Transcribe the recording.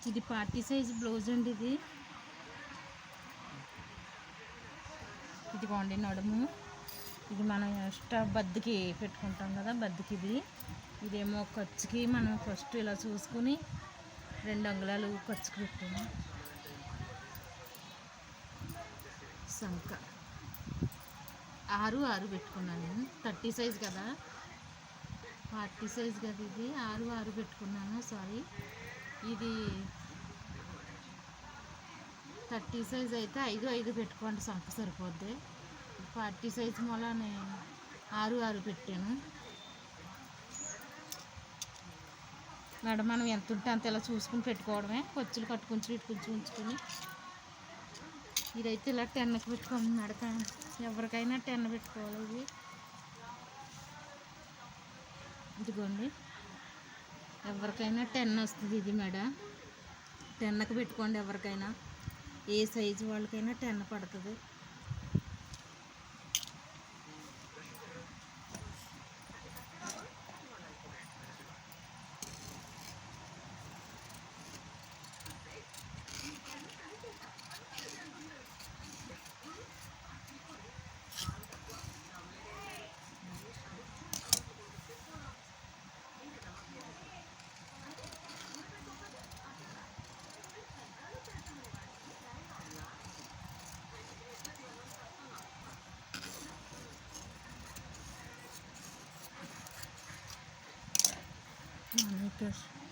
ఇది party size blouse అండి. ఇదిగోండి నడుము. ఇది మనం ఎక్స్ట్రా బద్దుకి పెట్టుకుంటాం కదా, బద్దుకి ఇదేమో ఖర్చుకి మనం ఫస్ట్ ఇలా చూసుకుని 2 అంగుళాలు ఖర్చుకి పెట్టాము. సంక 6 పెట్టుకున్నాను నేను. 30 సైజ్ కదా, 40 సైజ్ కదా, ఇది 6 పెట్టుకున్నాను. సారీ, ఇది 30 సైజ్ అయితే 5 పెట్టుకోండి, సంక సరిపోద్ది. 40 సైజ్ మూలనే 6 పెట్టాను. మేడం మనం ఎంత ఉంటే అంత ఇలా చూసుకుని పెట్టుకోవడమే. ఖర్చులు కట్టుకుంటూ ఇటు కొంచెం ఉంచుకొని ఇదైతే ఇలా 10కి పెట్టుకోండి మెడక. ఎవరికైనా 10 పెట్టుకోవాలి. ఇదిగోండి, ఎవరికైనా 10 వస్తుంది. ఇది మెడ 10కి పెట్టుకోండి. ఎవరికైనా ఏ సైజు వాళ్ళకైనా 10 పడుతుంది. Manicure.